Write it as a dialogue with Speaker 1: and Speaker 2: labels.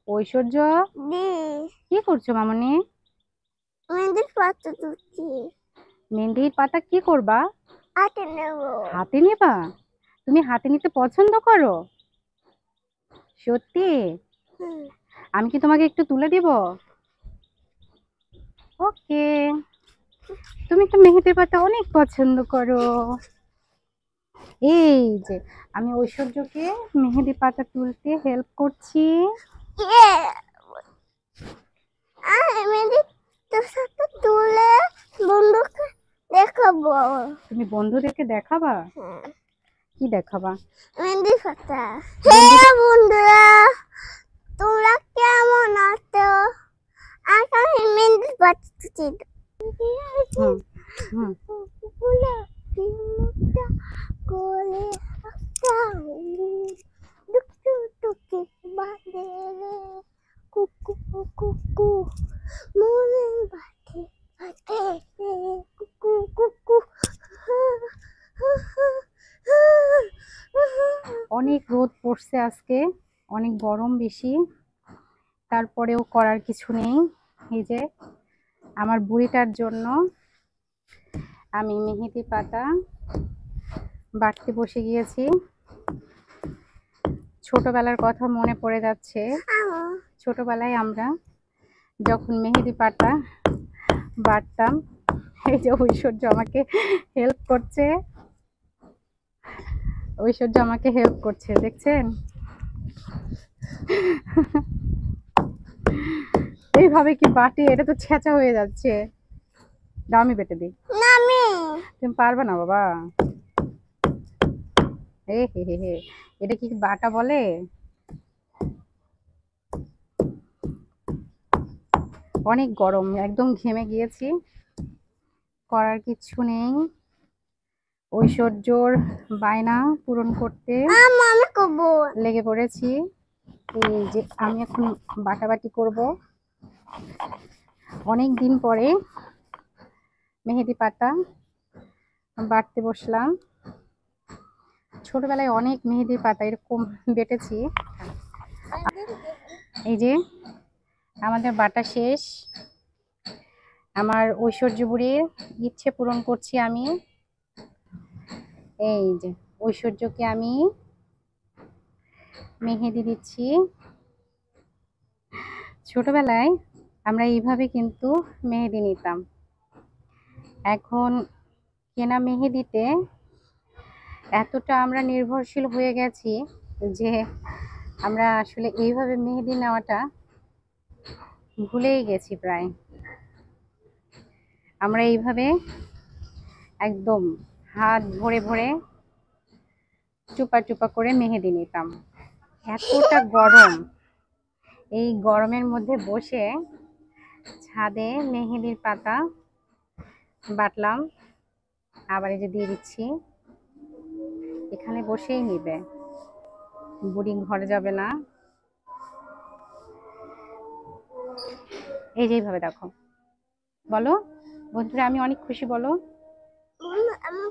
Speaker 1: ঐশ্বর্য,
Speaker 2: দি
Speaker 1: কি করছো মামনি?
Speaker 2: মেহেন্দির পাতা তুলছি।
Speaker 1: মেহেন্দির পাতা কি করবা?
Speaker 2: হাতে নেব।
Speaker 1: হাতে নেবা? তুমি হাতে নিতে পছন্দ করো? সত্যি?
Speaker 2: হুম।
Speaker 1: আমি কি তোমাকে একটু তুলে দিব? ওকে। তুমি তো মেহেদির পাতা অনেক পছন্দ করো। এই যে আমি ঐশ্বর্যকে মেহেদি পাতা তুলতে হেল্প করছি।
Speaker 2: ইয়ে, মেহেন্দি তোর সাথে তুলে বন্ধুকে দেখাবো।
Speaker 1: তুমি বন্ধুদেরকে দেখাবা?
Speaker 2: হ্যাঁ,
Speaker 1: কি দেখাবা?
Speaker 2: মেহেন্দি পাতা।
Speaker 1: বন্ধু,
Speaker 2: হ্যাঁ বন্ধুরা, তোমরা কেমন আছো? আজ আমি মেহেন্দির পাতা তুলছি।
Speaker 1: হুম হুম।
Speaker 2: কোলে একটা টুকি বাঁধে রে, কুকু কুকু মনে বাঁধে বাঁধে রে, কুকু কুকু।
Speaker 1: অনেক রোদ পড়ছে আজকে, অনেক গরম বেশি, তারপরেও করার কিছু নেই। এই যে আমার বুড়িটার জন্য আমি মেহেদি পাতা বাটতে বসে গিয়েছি। ছোটবেলার কথা মনে পড়ে যাচ্ছে। ছোটবেলায় আমরা যখন মেহেদি পাতা বাটতাম, এই যে ঐশ্বর্য আমাকে হেল্প করছে। ঐশ্বর্য আমাকে হেল্প করছে, দেখছেন? এইভাবে কি বাটি? এটা তো ছেঁচা হয়ে যাচ্ছে। দাও আমি বেটে দিই।
Speaker 2: নামি
Speaker 1: তুমি পারবে না বাবা। হে হে হে হে, এটা কি বাটা বলে? অনেক গরম, একদম ঘেমে গিয়েছি, করার কিছু নেই। ঐশ্বর্যর বায়না পূরণ করতে
Speaker 2: আমি করবো।
Speaker 1: লেগে পড়েছি। এই যে আমি এখন বাটাবাটি করব। অনেক দিন পরে মেহেদি পাতা বাটতে বসলাম। ছোটবেলায় অনেক মেহেদির পাতা এরকম বেটেছি। এই যে আমাদের বাটা শেষ। আমার ঐশ্বর্য বুড়ির ইচ্ছে পূরণ করছি আমি। এই যে ঐশ্বর্যকে আমি মেহেদি দিচ্ছি। ছোটবেলায় আমরা এইভাবে কিন্তু মেহেদি নিতাম। এখন কেনা মেহেদিতে এতটা আমরা নির্ভরশীল হয়ে গেছি যে আমরা আসলে এইভাবে মেহেদি নেওয়াটা ভুলেই গেছি প্রায়। আমরা এইভাবে একদম হাত ভরে ভরে চুপা চুপা করে মেহেদি নিতাম। এতটা গরম, এই গরমের মধ্যে বসে ছাদে মেহেদির পাতা বাটলাম। আবার এই যে দিয়ে দিচ্ছি, এখানে বসেই নিবে, বুড়ি ঘরে যাবে না। এই যে এইভাবে দেখো, বলো বন্ধুরা আমি অনেক খুশি, বলো।
Speaker 2: আমি